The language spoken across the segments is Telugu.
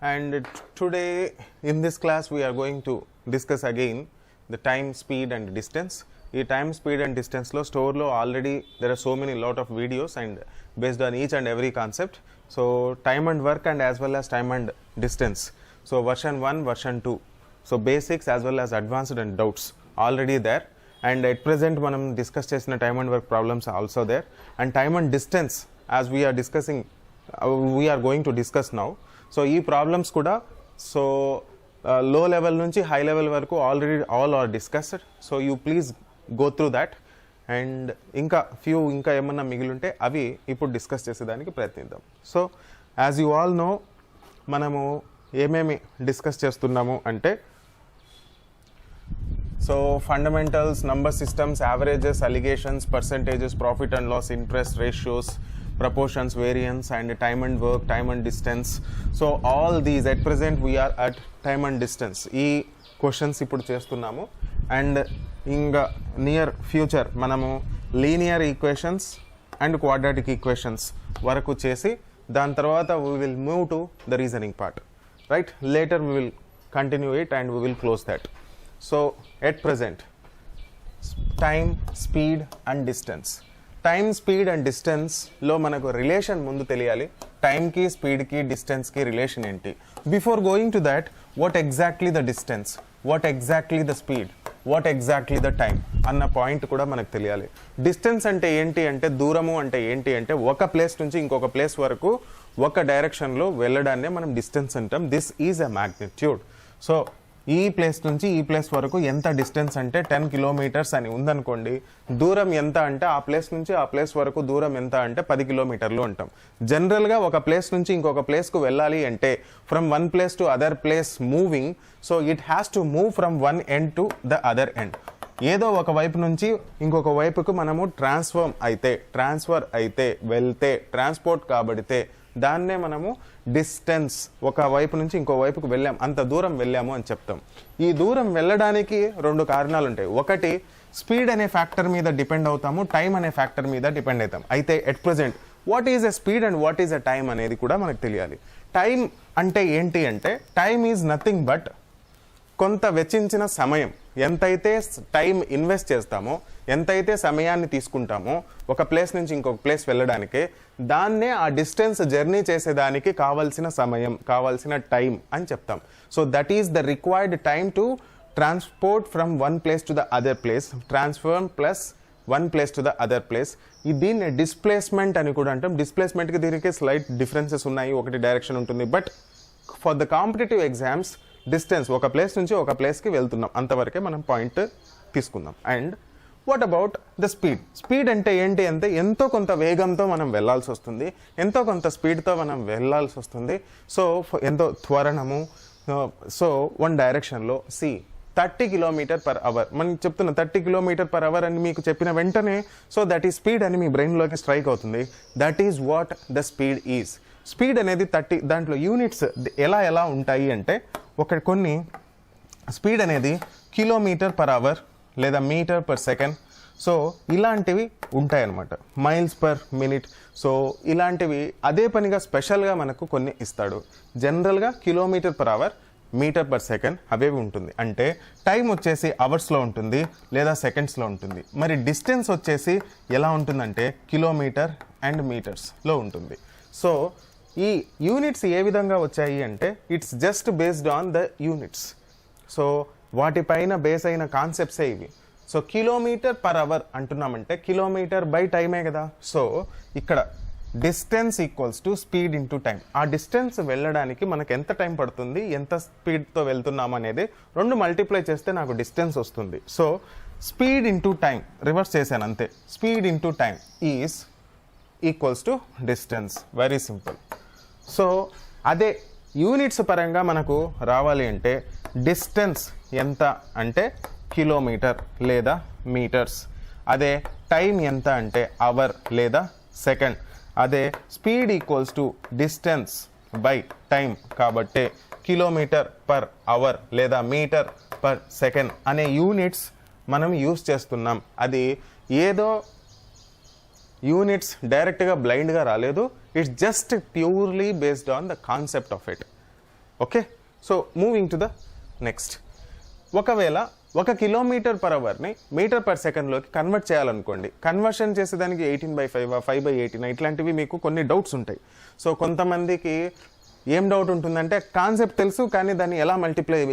and today in this class we are going to discuss again the time, speed and distance. ఈ time, speed and distance లో store లో already there are so many lot of videos and based on each and every concept. So time and work and as well as time and distance. So version 1, version 2. So basics as well as advanced and doubts already there. And at present మనం discuss చేసిన time and work problems are also there. And time and distance as we are discussing, we are going to discuss now. So ఈ ప్రాబ్లమ్స్ కూడా సో లో లెవెల్ నుంచి హై లెవెల్ వరకు already all are discussed. So you please go through that and ఇంకా ఏమన్నా మిగిలింటే అవి ఇప్పుడు డిస్కస్ చేసేదానికి ప్రయత్నిద్దాం. So as you all know మనము ఏమేమి డిస్కస్ చేస్తున్నాము అంటే so fundamentals, number systems, averages, alligations, percentages, profit and loss, interest, ratios, proportions, variance and time and work, time and distance. So all these at present we are at time and distance. ఈ క్వశ్చన్స్ ఇప్పుడు చేస్తున్నాము అండ్ ఇంకా నియర్ ఫ్యూచర్ మనము linear equations and quadratic equations వరకు చేసి దాని తర్వాత we will move to the reasoning part, right? Later we will continue it and we will close that. So at present time, speed and distance. Time, speed and డిస్టెన్స్లో మనకు రిలేషన్ ముందు తెలియాలి. టైంకి, స్పీడ్కి, డిస్టెన్స్కి రిలేషన్ ఏంటి? Before going to that what exactly the distance, what exactly the speed, what exactly the time అన్న పాయింట్ కూడా మనకు తెలియాలి. డిస్టెన్స్ అంటే ఏంటి అంటే దూరము అంటే ఏంటి అంటే ఒక ప్లేస్ నుంచి ఇంకొక ప్లేస్ వరకు ఒక డైరెక్షన్లో వెళ్ళడాన్నే మనం డిస్టెన్స్ అంటాం. This is a magnitude. So ఈ ప్లేస్ నుంచి ఈ ప్లేస్ వరకు ఎంత డిస్టెన్స్ అంటే 10 కిలోమీటర్స్ అని ఉందనుకోండి. దూరం ఎంత అంటే ఆ ప్లేస్ నుంచి ఆ ప్లేస్ వరకు దూరం ఎంత అంటే 10 కిలోమీటర్లు అంటాం. జనరల్గా ఒక ప్లేస్ నుంచి ఇంకొక ప్లేస్కు వెళ్ళాలి అంటే from one place to other place moving, so it has to move from one end to the other end. ఏదో ఒక వైపు నుంచి ఇంకొక వైపుకు మనము ట్రాన్స్ఫర్ అయితే వెళ్తే ట్రాన్స్పోర్ట్ కాబడితే దాన్నే మనము డిస్టెన్స్, ఒక వైపు నుంచి ఇంకో వైపుకు వెళ్ళాం, అంత దూరం వెళ్ళాము అని చెప్తాం. ఈ దూరం వెళ్ళడానికి రెండు కారణాలు ఉంటాయి. ఒకటి స్పీడ్ అనే ఫ్యాక్టర్ మీద డిపెండ్ అవుతాము, టైం అనే ఫ్యాక్టర్ మీద డిపెండ్ అవుతాం. అయితే at present what is a speed and what is a time అనేది కూడా మనకు తెలియాలి. టైం అంటే ఏంటి అంటే టైం ఈజ్ నథింగ్ బట్ కొంత వెచ్చించిన సమయం. ఎంతైతే టైం ఇన్వెస్ట్ చేస్తామో, ఎంతైతే సమయాన్ని తీసుకుంటామో ఒక ప్లేస్ నుంచి ఇంకొక ప్లేస్ వెళ్ళడానికి, దాన్నే ఆ డిస్టెన్స్ జర్నీ చేసేదానికి కావాల్సిన సమయం, కావాల్సిన టైం అని చెప్తాం. So that is the required time to transport from one place to the other place, transfer plus one place to the other place. దీన్ని డిస్ప్లేస్మెంట్ అని కూడా అంటాం. డిస్ప్లేస్మెంట్కి దీనికి స్లైట్ డిఫరెన్సెస్ ఉన్నాయి, ఒకటి డైరెక్షన్ ఉంటుంది. But for the competitive exams distance, ఒక ప్లేస్ నుంచి ఒక ప్లేస్కి వెళ్తున్నాం, అంతవరకే మనం పాయింట్ తీసుకుందాం. And what about the speed? Speed అంటే ఏంటి అంటే ఎంతో కొంత వేగంతో మనం వెళ్లాల్సి వస్తుంది, ఎంతో కొంత స్పీడ్తో మనం వెళ్లాల్సి వస్తుంది. సో ఎంతో త్వరణము. సో వన్ డైరెక్షన్లో 30 కిలోమీటర్ పర్ అవర్ మనం చెప్తున్న 30 కిలోమీటర్ పర్ అవర్ అని మీకు చెప్పిన వెంటనే సో దట్ ఈస్ స్పీడ్ అని మీ బ్రెయిన్లోకి స్ట్రైక్ అవుతుంది. That is what the speed is. Speed అనేది 30, దాంట్లో యూనిట్స్ ఎలా ఉంటాయి అంటే కొన్ని స్పీడ్ అనేది కిలోమీటర్ పర్ అవర్ లేదా మీటర్ పర్ సెకండ్, సో ఇలాంటివి ఉంటాయన్నమాట. మైల్స్ పర్ మినిట్, సో ఇలాంటివి అదే పనిగా స్పెషల్గా మనకు కొన్ని ఇస్తాడు. జనరల్గా kilometre per hour, metre per second అవేవి ఉంటుంది. అంటే టైం వచ్చేసి అవర్స్లో ఉంటుంది లేదా సెకండ్స్లో ఉంటుంది. మరి డిస్టెన్స్ వచ్చేసి ఎలా ఉంటుందంటే కిలోమీటర్ అండ్ మీటర్స్లో ఉంటుంది. సో ఈ యూనిట్స్ ఏ విధంగా వచ్చాయి అంటే it's just based on the units. So వాటిపైన బేస్ అయిన కాన్సెప్ట్సే ఇవి. సో కిలోమీటర్ పర్ అవర్ అంటున్నామంటే కిలోమీటర్ బై టైమే కదా. సో ఇక్కడ distance equals to speed into time. ఆ డిస్టెన్స్ వెళ్ళడానికి మనకు ఎంత టైం పడుతుంది, ఎంత స్పీడ్తో వెళ్తున్నాం అనేది రెండు మల్టిప్లై చేస్తే నాకు డిస్టెన్స్ వస్తుంది. So speed into time reverse చేశాను అంతే. Speed into time is equals to distance. Very simple. So అదే యూనిట్స్ పరంగా మనకు రావాలి అంటే డిస్టెన్స్ ఎంత అంటే కిలోమీటర్ లేదా మీటర్స్. అదే టైం ఎంత అంటే అవర్ లేదా సెకండ్. అదే speed equals to distance by time కాబట్టి కిలోమీటర్ పర్ అవర్ లేదా మీటర్ పర్ సెకండ్ అనే యూనిట్స్ మనం యూస్ చేస్తున్నాం. అది ఏదో యూనిట్స్ డైరెక్ట్గా బ్లైండ్గా రాలేదు. It's just purely based on the concept of it. Okay, so moving to the next. ఒకవేళ 1 km/hని మీటర్ పర్ సెకండ్లోకి కన్వర్ట్ చేయాలనుకోండి. కన్వర్షన్ చేసేదానికి 18/5 5/18 ఇట్లాంటివి మీకు కొన్ని డౌట్స్ ఉంటాయి. సో కొంతమందికి ఏం డౌట్ ఉంటుందంటే కాన్సెప్ట్ తెలుసు కానీ దాన్ని ఎలా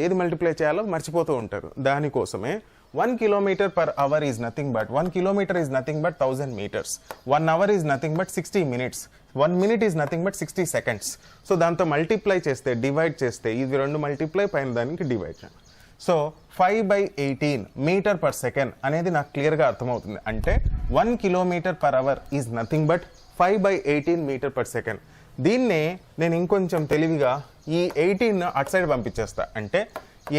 ఏది మల్టిప్లై చేయాలో మర్చిపోతూ ఉంటారు. దానికోసమే 1 km/h is nothing but 1 kilometer is nothing but 1000 meters. 1 hour is nothing but 60 minutes. 1 minute is nothing but 60 seconds. So దాంతో మల్టిప్లై చేస్తే, డివైడ్ చేస్తే, ఇవి రెండు మల్టిప్లై పైన దానికి డివైడ్ చేయండి. సో 5/18 మీటర్ పర్ సెకండ్ అనేది నాకు క్లియర్గా అర్థమవుతుంది. అంటే 1 km/h is nothing but 5/18 metre per second. దీన్నే నేను ఇంకొంచెం తెలివిగా ఈ 18 అటు సైడ్ పంపించేస్తా. అంటే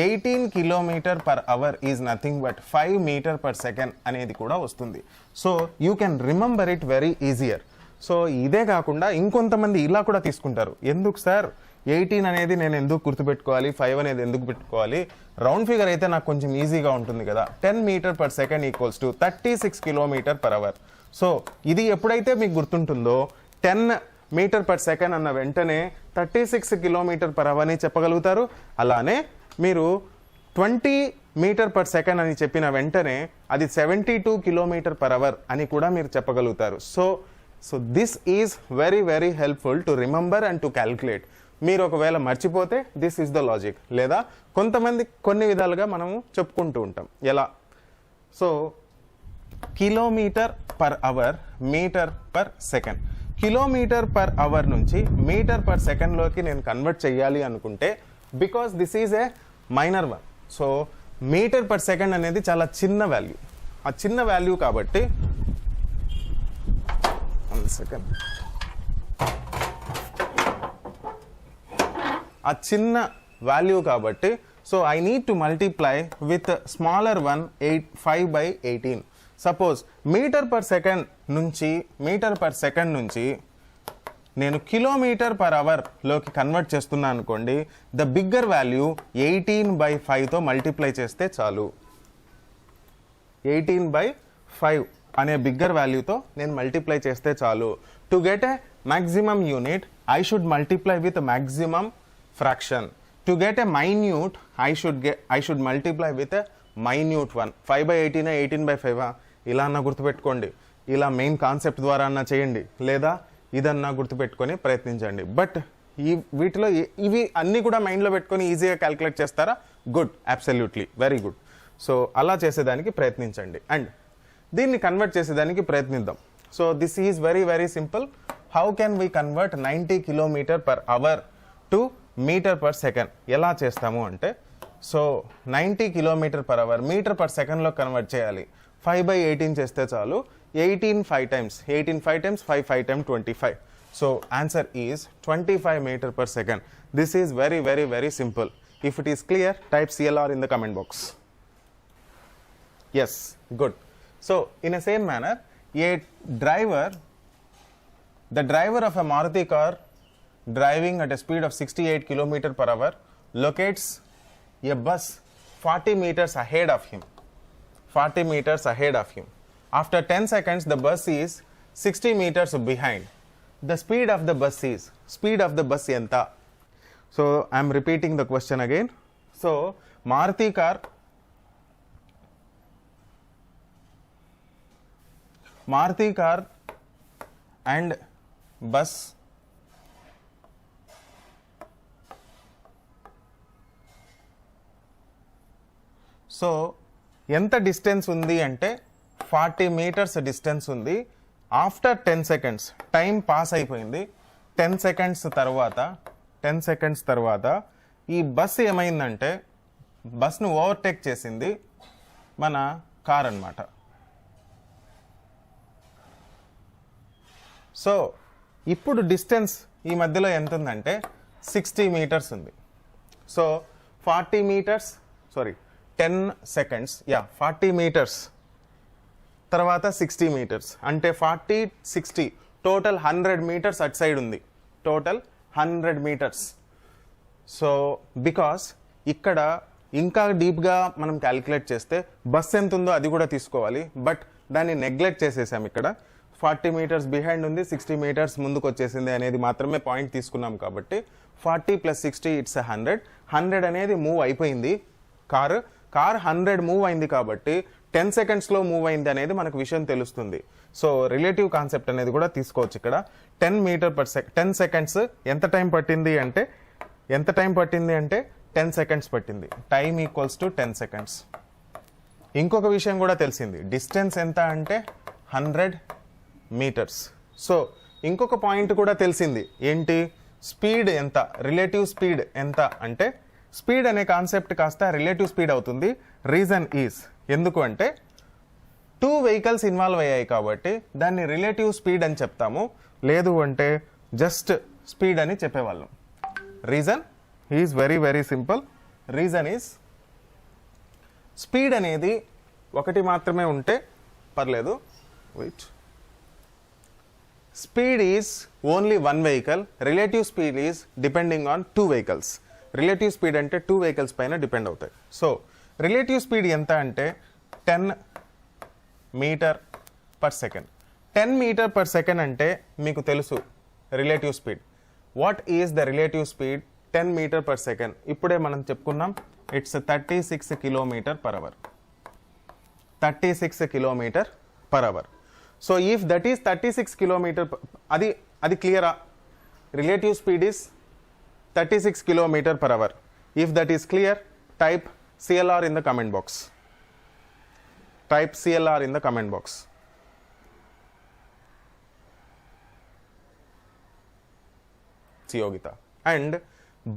18 km/h is nothing but 5 metre per second అనేది కూడా వస్తుంది. So you can remember it very easier. సో ఇదే కాకుండా ఇంకొంతమంది ఇలా కూడా తీసుకుంటారు. ఎందుకు సార్ 18 అనేది నేను ఎందుకు గుర్తుపెట్టుకోవాలి, 5 అనేది ఎందుకు పెట్టుకోవాలి, రౌండ్ ఫిగర్ అయితే నాకు కొంచెం ఈజీగా ఉంటుంది కదా. 10 metre per second equals to 36 km/h. So ఇది ఎప్పుడైతే మీకు గుర్తుంటుందో 10 మీటర్ పర్ సెకండ్ అన్న వెంటనే 36 km/h అని చెప్పగలుగుతారు. అలానే మీరు 20 మీటర్ పర్ సెకండ్ అని చెప్పిన వెంటనే అది 72 km/h అని కూడా మీరు చెప్పగలుగుతారు. So this is very very helpful to remember and to calculate. మీరు ఒకవేళ మర్చిపోతే దిస్ ఈజ్ ద లాజిక్. లేదా కొంతమంది కొన్ని విధాలుగా మనము చెప్పుకుంటూ ఉంటాం. ఎలా? So km/h metre per second. km/h నుంచి మీటర్ పర్ సెకండ్లోకి నేను కన్వర్ట్ చేయాలి అనుకుంటే, because this is a minor one. So metre per second అనేది చాలా చిన్న వాల్యూ. ఆ చిన్న వాల్యూ కాబట్టి so I need to multiply with smaller one 5/18. Suppose metre per second నుంచి నేను km/h లోకి కన్వర్ట్ చేస్తున్నా అనుకోండి. ద బిగ్గర్ వాల్యూ 18/5తో మల్టిప్లై చేస్తే చాలు. 18/5 అనే బిగ్గర్ వాల్యూతో నేను మల్టిప్లై చేస్తే చాలు. To get a maximum unit, I should multiply with a maximum fraction. To get a minute, I should multiply with a minute one. 5/18 18/5 ఇలా అన్న గుర్తుపెట్టుకోండి. ఇలా మెయిన్ కాన్సెప్ట్ ద్వారా అన్న చేయండి, లేదా ఇదన్నా గుర్తుపెట్టుకొని ప్రయత్నించండి. బట్ వీటిలో ఇవి అన్నీ కూడా మైండ్లో పెట్టుకొని ఈజీగా క్యాల్కులేట్ చేస్తారా? Good, absolutely very good. So అలా చేసేదానికి ప్రయత్నించండి అండ్ దీన్ని కన్వర్ట్ చేసేదానికి ప్రయత్నిద్దాం. So this is very very simple. How can we convert 90 km/h to metre per second? ఎలా చేస్తాము అంటే, సో 90 km/h మీటర్ పర్ సెకండ్లో కన్వర్ట్ చేయాలి. 5/18 చేస్తే చాలు. 18 5 times 5 5 times 25. So answer is 25 meter per second. This is very very very simple. If it is clear, type CLR in the comment box. Yes, good. So in a same manner, the driver of a Maruti car driving at a speed of 68 km/h locates a bus 40 meters ahead of him. 40 meters ahead of him. After 10 seconds, the bus is 60 meters behind. The speed of the bus is, speed of the bus enta? So I am repeating the question again. So Maruti car and bus so ఎంత డిస్టెన్స్ ఉంది అంటే 40 meters డిస్టెన్స్ ఉంది. ఆఫ్టర్ 10 seconds టైం పాస్ అయిపోయింది. 10 seconds తర్వాత ఈ బస్ ఏమైందంటే బస్ను ఓవర్టేక్ చేసింది మన కార్ అన్నమాట. సో ఇప్పుడు డిస్టెన్స్ ఈ మధ్యలో ఎంత ఉందంటే 60 meters ఉంది. సో 10 seconds 40 meters తర్వాత 60 meters అంటే 40 60 టోటల్ 100 meters అట్ సైడ్ ఉంది. Total 100 meters. సో బికాస్ ఇక్కడ ఇంకా డీప్గా మనం క్యాలిక్యులేట్ చేస్తే బస్ ఎంత ఉందో అది కూడా తీసుకోవాలి. బట్ దాన్ని నెగ్లెక్ట్ చేసేసాం ఇక్కడ. 40 మీటర్స్ బిహైండ్ ఉంది, 60 మీటర్స్ ముందుకు వచ్చేసింది అనేది మాత్రమే పాయింట్ తీసుకున్నాం కాబట్టి 40 + 60 ఇట్స్ 100 అనేది మూవ్ అయిపోయింది. కార్ 100 మూవ్ అయింది కాబట్టి 10 సెకండ్స్లో మూవ్ అయింది అనేది మనకు విషయం తెలుస్తుంది. సో రిలేటివ్ కాన్సెప్ట్ అనేది కూడా తీసుకోవచ్చు ఇక్కడ. 10 మీటర్/సెకండ్ 10 సెకండ్స్ ఎంత టైం పట్టింది అంటే 10 సెకండ్స్ పట్టింది. Time equals to 10 seconds. ఇంకొక విషయం కూడా తెలిసింది, డిస్టెన్స్ ఎంత అంటే 100 మీటర్స్. సో ఇంకొక పాయింట్ కూడా తెలిసింది ఏంటి, స్పీడ్ ఎంత, రిలేటివ్ స్పీడ్ ఎంత అంటే స్పీడ్ అనే కాన్సెప్ట్ కాస్త రిలేటివ్ స్పీడ్ అవుతుంది. రీజన్ ఈజ్, ఎందుకు అంటే 2 వెహికల్స్ ఇన్వాల్వ్ అయ్యాయి కాబట్టి దాన్ని రిలేటివ్ స్పీడ్ అని చెప్తాము, లేదు అంటే జస్ట్ స్పీడ్ అని చెప్పేవాళ్ళం. Reason is very very simple. Reason is speed అనేది ఒకటి మాత్రమే ఉంటే పర్లేదు, wait, speed is only 1 vehicle, relative speed is depending on 2 vehicles. Relative speed అంటే 2 వెహికల్స్ పైన డిపెండ్ అవుతాయి. సో రిలేటివ్ స్పీడ్ ఎంత అంటే 10 మీటర్/సెకండ్. 10 మీటర్/సెకండ్ అంటే మీకు తెలుసు relative speed. What is the relative speed 10 metre per second? ఇప్పుడే మనం చెప్పుకున్నాం, it's 36 kilometre per hour. 36 kilometre per hour. So if that is 36 kilometre, అది క్లియరా? Relative speed is 36 kilometre per hour. If that is clear, type CLR in the comment box. Type CLR in the comment box. Yogita. And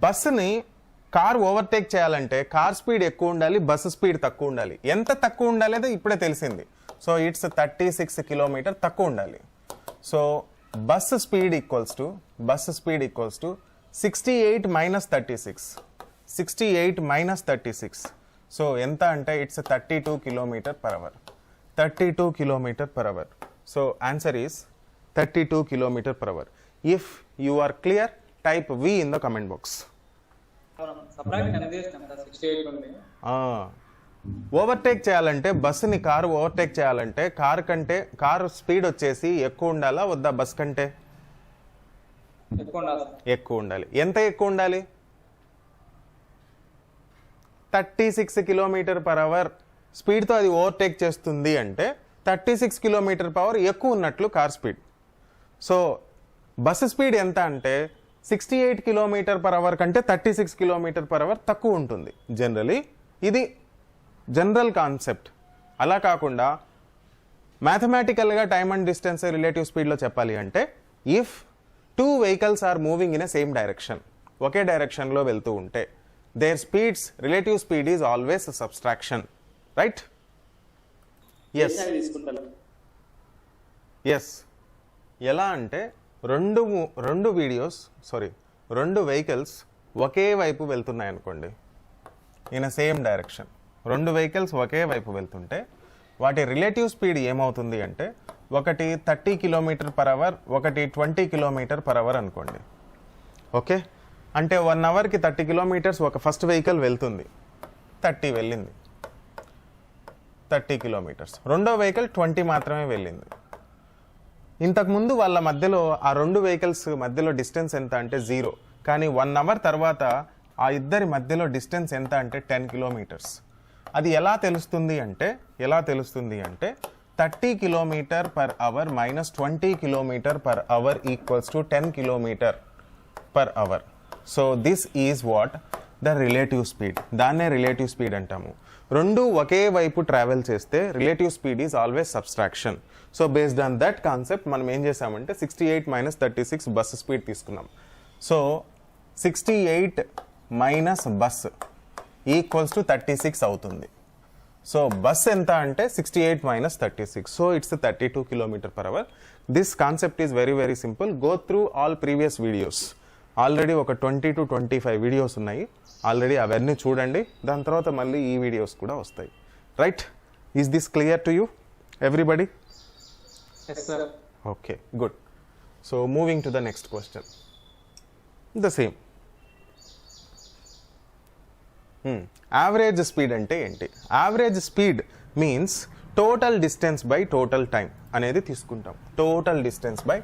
బస్సుని కార్ ఓవర్టేక్ చేయాలంటే కార్ స్పీడ్ ఎక్కువ ఉండాలి, బస్సు స్పీడ్ తక్కువ ఉండాలి. ఎంత తక్కువ ఉండాలి అది ఇప్పుడే తెలిసింది. సో ఇట్స్ 36 కిలోమీటర్ తక్కువ ఉండాలి. So bus speed equals to 68 - 36. 68 - 36. So ఎంత అంటే it's 32 kilometre per hour. 32 kilometre per hour. So answer is 32 kilometre per hour. If you are clear, type V in the comment box. Overtake చేయాలంటే బస్సుని కారు ఓవర్టేక్ చేయాలంటే కారు స్పీడ్ వచ్చేసి ఎక్కువ ఉండాలా వద్దా? బస్ కంటే ఎక్కువ ఉండాలి. ఎంత ఎక్కువ ఉండాలి? 36 కిలోమీటర్/అవర్ స్పీడ్తో అది ఓవర్టేక్ చేస్తుంది అంటే 36 కిలోమీటర్/అవర్ ఎక్కువ ఉన్నట్లు car speed. So bus speed ఎంత అంటే 68 కిలోమీటర్/అవర్ కంటే 36 కిలోమీటర్/అవర్ తక్కువ ఉంటుంది జనరలీ. ఇది జనరల్ కాన్సెప్ట్. అలా కాకుండా మ్యాథమెటికల్గా టైమ్ అండ్ డిస్టెన్స్ రిలేటివ్ స్పీడ్లో చెప్పాలి అంటే if 2 vehicles are moving in a same direction, ఒకే డైరెక్షన్లో వెళ్తూ ఉంటే their speeds, relative speed is always a subtraction, right? Yes. Yes. ఎలా అంటే రెండు వెహికల్స్ ఒకే వైపు వెళ్తున్నాయి అనుకోండి, in a same direction. 2 vehicles ఒకే వైపు వెళ్తుంటే వాటి రిలేటివ్ స్పీడ్ ఏమవుతుంది అంటే ఒకటి 30 కిలోమీటర్/అవర్, ఒకటి 20 కిలోమీటర్/అవర్ అనుకోండి. ఓకే, అంటే 1 అవర్కి 30 కిలోమీటర్స్ ఒక ఫస్ట్ వెహికల్ వెళ్తుంది, 30 వెళ్ళింది, 30 కిలోమీటర్స్. రెండో వెహికల్ 20 మాత్రమే వెళ్ళింది. ఇంతకుముందు వాళ్ళ మధ్యలో ఆ 2 వెహికల్స్ మధ్యలో డిస్టెన్స్ ఎంత అంటే 0. కానీ 1 అవర్ తర్వాత ఆ ఇద్దరి మధ్యలో డిస్టెన్స్ ఎంత అంటే 10 కిలోమీటర్స్. అది ఎలా తెలుస్తుంది అంటే 30 kilometre per hour - 20 kilometre per hour equals to 10 kilometre per hour. So this is what the relative speed. దాన్నే రిలేటివ్ స్పీడ్ అంటాము. రెండు ఒకే వైపు ట్రావెల్ చేస్తే relative speed is always subtraction. So based on that concept మనం ఏం చేసామంటే 68 - 36 బస్ స్పీడ్ తీసుకున్నాం. So 68 minus bus equals to 36 అవుతుంది. సో బస్ ఎంత అంటే 68 - 36. So it's 32 kilometre per hour. This concept is very very simple. Go through all previous videos. Already ఒక 20 to 25 వీడియోస్ ఉన్నాయి. ఆల్రెడీ అవన్నీ చూడండి, దాని తర్వాత మళ్ళీ ఈ వీడియోస్ కూడా వస్తాయి. Right? Is this clear to you everybody? Yes, sir. Okay, good. So moving to the next question. The same. Average speed ante enti? Average speed means total distance by total time అనేది తీసుకుంటాం. Total distance by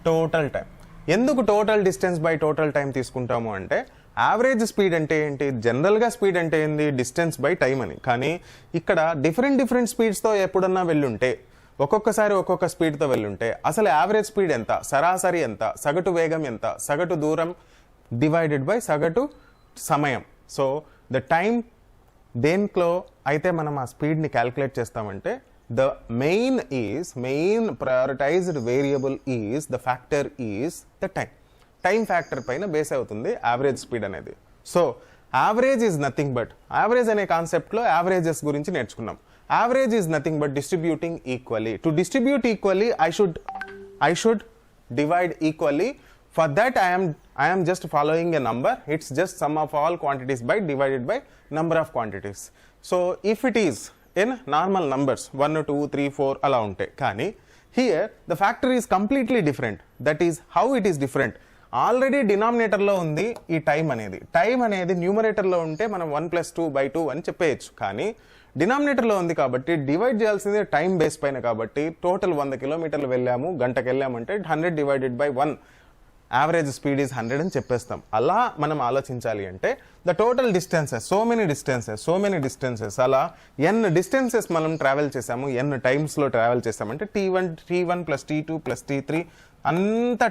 total time. ఎందుకు total distance by total time తీసుకుంటాము అంటే యావరేజ్ స్పీడ్ అంటే ఏంటి, జనరల్గా స్పీడ్ అంటే ఏంది డిస్టెన్స్ బై టైం అని. కానీ ఇక్కడ డిఫరెంట్ స్పీడ్స్తో ఎప్పుడన్నా వెళ్ళుంటే, ఒక్కొక్కసారి ఒక్కొక్క స్పీడ్తో వెళ్ళుంటే అసలు యావరేజ్ స్పీడ్ ఎంత, సరాసరి ఎంత, సగటు వేగం ఎంత, సగటు దూరం డివైడెడ్ బై సగటు సమయం. సో ద టైం దేంట్లో అయితే మనం ఆ స్పీడ్ని క్యాల్కులేట్ చేస్తామంటే the main prioritised variable is the factor is the time factor పైన బేస్ అవుతుంది యావరేజ్ స్పీడ్ అనేది. So average is nothing but, average అనే కాన్సెప్ట్లో యావరేజెస్ గురించి నేర్చుకున్నాం. Average is nothing but distributing equally. To distribute equally I should divide equally. For that I am just following a number. It's just sum of all quantities by divided by number of quantities. So if it is in normal numbers 1 2 3 4 ala unte, kani here the factor is completely different. That is how it is different. Already denominator lo undi ee time anedi numerator lo unte manam 1 plus 2 by 2 అని చెప్పేయచ్చు. కానీ డినామినేటర్ లో ఉంది కాబట్టి డివైడ్ చేయాల్సింది టైం బేస్ పైన కాబట్టి టోటల్ 100 కిలోమీటర్లు వెళ్ళాము, గంటకు వెళ్ళామంటే 100 divided by 1 average speed is 100 అని చెప్పేస్తాం. అలా మనం ఆలోచించాలి అంటే the total distances, so many distances, అలా ఎన్ డిస్టెన్సెస్ మనం ట్రావెల్ చేసాము, ఎన్ టైమ్స్లో ట్రావెల్ చేసామంటే t1 plus t2 plus t3 అంత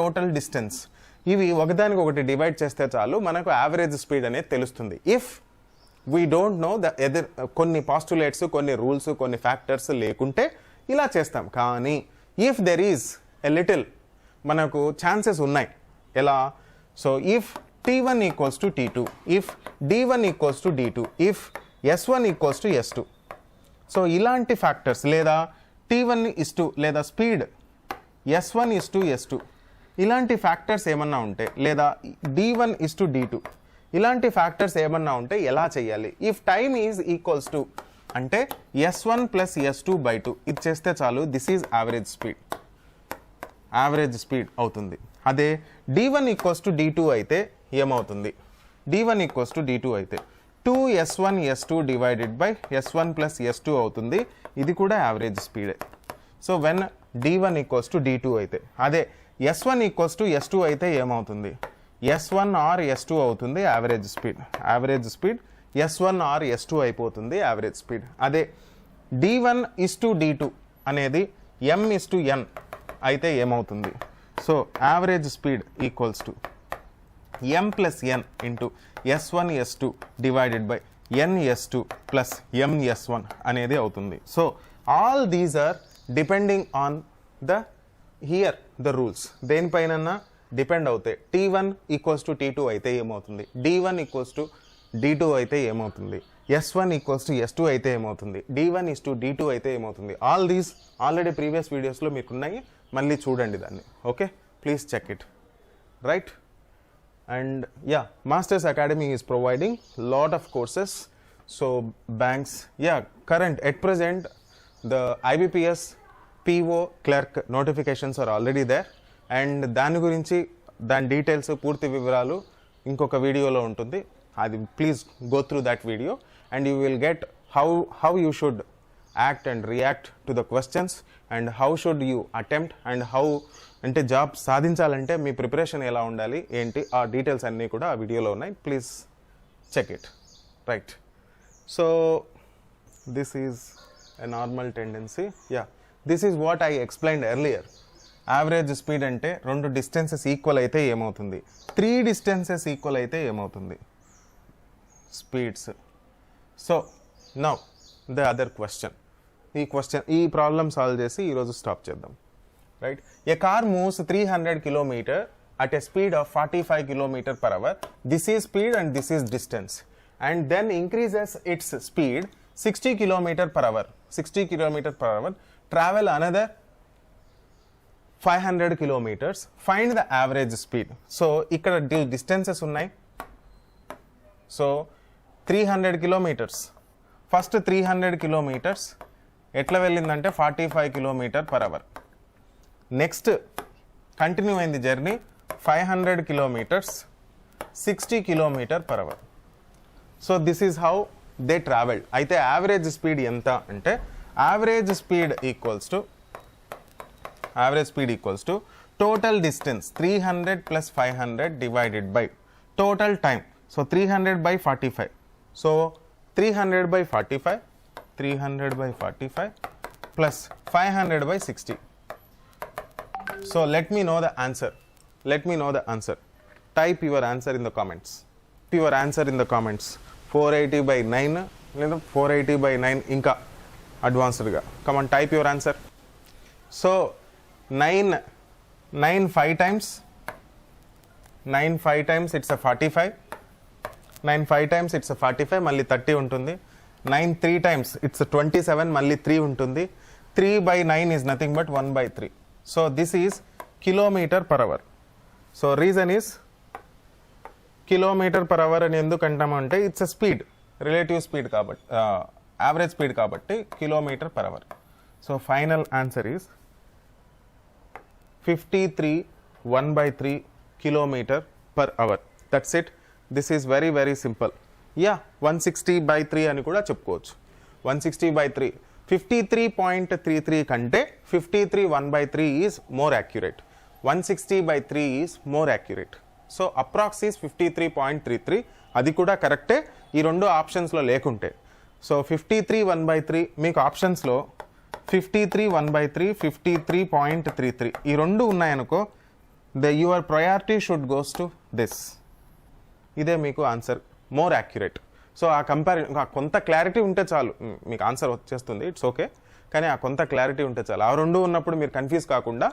టోటల్ డిస్టెన్స్ ఇవి ఒకదానికొకటి డివైడ్ చేస్తే చాలు మనకు యావరేజ్ స్పీడ్ అనేది తెలుస్తుంది. ఇఫ్ వీ డోంట్ నో కొన్ని పాస్టులేట్స్, కొన్ని రూల్స్, కొన్ని ఫ్యాక్టర్స్ లేకుంటే ఇలా చేస్తాం. కానీ if there is a little మనకు ఛాన్సెస్ ఉన్నాయి. ఎలా? So if t1 equals to t2, if d1 equals to d2, if s1 equals to s2. So ఇలాంటి ఫ్యాక్టర్స్ లేదా t1 ఇస్ టు లేదా speed s1 is to s2 ఇలాంటి ఫ్యాక్టర్స్ ఏమన్నా ఉంటే, లేదా d1 ఇస్ టు d2 ఇలాంటి ఫ్యాక్టర్స్ ఏమన్నా ఉంటే ఎలా చేయాలి? If time is equals to అంటే s1 ప్లస్ s2 బై 2 ఇది చేస్తే చాలు, దిస్ ఈజ్ యావరేజ్ స్పీడ్ అవుతుంది. అదే d1 ఈక్వల్స్ టు d2 అయితే ఏమవుతుంది? d1 ఈక్వల్స్ టు d2 అయితే 2s1 s2 divided by s1 plus s2 అవుతుంది. ఇది కూడా యావరేజ్ స్పీడే. So when d1 equals to d2 అయితే, అదే s1 ఈక్వల్స్ టు s2 అయితే ఏమవుతుంది? s1 ఆర్ s2 అవుతుంది average speed s1 are s2 అయిపోతుంది యావరేజ్ స్పీడ్. అదే d1 ఇస్ టు d2 అనేది m ఇస్ టు n అయితే ఏమవుతుంది? So average speed equals to m plus n into s1 s2 divided by n s2 plus m s1 అనేది అవుతుంది. So all these are depending on the rules. దేనిపైనన్నా డిపెండ్ అవుతాయి. t1 ఈక్వల్స్ టు t2 అయితే ఏమవుతుంది? d1 ఈక్వల్స్ టు d2 అయితే ఏమవుతుంది? s1 ఈక్వల్స్ టు s2 అయితే ఏమవుతుంది? d1 ఈస్ టు d2 అయితే ఏమవుతుంది? ఆల్ దీస్ ఆల్రెడీ ప్రీవియస్ వీడియోస్లో మీకున్నాయి, మళ్ళీ చూడండి దాన్ని. Okay, please check it. Right? And yeah, Masters Academy is providing lot of courses. So banks, yeah, current at present the IBPS PO clerk notifications are already there. And దాని గురించి దాని డీటెయిల్స్, పూర్తి వివరాలు ఇంకొక వీడియోలో ఉంటుంది. అది please go through that video and you will get how you should act and react to the questions and how should you attempt and how అంటే జాబ్ సాధించాలంటే మీ ప్రిపరేషన్ ఎలా ఉండాలి ఏంటి, ఆ డీటెయిల్స్ అన్నీ కూడా ఆ వీడియోలో ఉన్నాయి. Please check it. Right? So this is a normal tendency. Yeah, this is what I explained earlier. Average speed అంటే 2 డిస్టెన్సెస్ ఈక్వల్ అయితే ఏమవుతుంది, 3 డిస్టెన్సెస్ ఈక్వల్ అయితే ఏమవుతుంది speeds. So now the other question. ఈ ప్రాబ్లమ్ సాల్వ్ చేసి ఈరోజు స్టాప్ చేద్దాం. Right? A car moves 300 kilometre at a speed of 45 kilometer per hour. This is speed and this is distance, and then increases its speed 60 kilometer per hour. 60 kilometer per hour. Travel another 500 kilometers. Find the average speed. So ikkada distances unnai. So 300 kilometers. First 300 kilometers etla vellindante 45 kilometer per hour. Next continue in the journey 500 kilometers 60 kilometer per hour. So this is how they travelled. అయితే యావరేజ్ స్పీడ్ ఎంత అంటే average speed equals to total distance 300 plus 500 divided by total time. So 300 by 45. So 300 by 45 plus 500 by 60. So let me know the answer. Type your answer in the comments. 480 by 9 లేదా 480 by 9 ఇంకా అడ్వాన్స్డ్గా. Come on, type your answer. So 9 5 times it's a 45. 9 5 times it's a 45, మళ్ళీ 30 ఉంటుంది. 9 3 times it's a 27, మళ్ళీ 3 ఉంటుంది. 3 by 9 is nothing but 1 by 3. So this is kilometer per hour. So reason is kilometer per hour అని ఎందుకు అంటామంటే it's a speed, relative speed కాబట్టి, యావరేజ్ స్పీడ్ కాబట్టి kilometre per hour. So final answer is 53 1/3 kilometer per hour. That's it. This is very very simple. Yeah, 160/3 అని కూడా చెప్పుకోవచ్చు. 160/3 53.33 కంటే 53 1/3 is more accurate. 160/3 is more accurate. So approx is 53.33. అది కూడా కరెక్టే ఈ రెండు ఆప్షన్స్లో లేకుంటే. సో 53 1/3 మీకు ఆప్షన్స్లో 53 1/3 53.33 ఈ రెండు ఉన్నాయనుకో, your priority should goes to this. ఇదే మీకు ఆన్సర్ మోర్ యాక్యురేట్. సో ఆ కొంత క్లారిటీ ఉంటే చాలు, మీకు ఆన్సర్ వచ్చేస్తుంది, ఇట్స్ ఓకే. కానీ ఆ కొంత క్లారిటీ ఉంటే చాలు. ఆ రెండు ఉన్నప్పుడు మీరు కన్ఫ్యూజ్ కాకుండా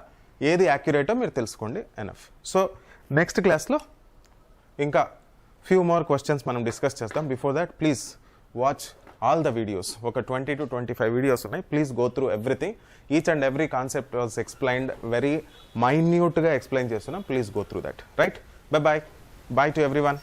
ఏది యాక్యురేటో మీరు తెలుసుకోండి, ఎనఫ్. సో నెక్స్ట్ క్లాస్లో ఇంకా ఫ్యూ మోర్ క్వశ్చన్స్ మనం డిస్కస్ చేస్తాం. Before that please watch all the videos. ఒక 20 to 25 వీడియోస్ ఉన్నాయి. Please go through everything. Each and every concept was explained, very మైన్యూట్గా ఎక్స్ప్లెయిన్ చేస్తున్నాం. Please go through that. Right, bye to every one.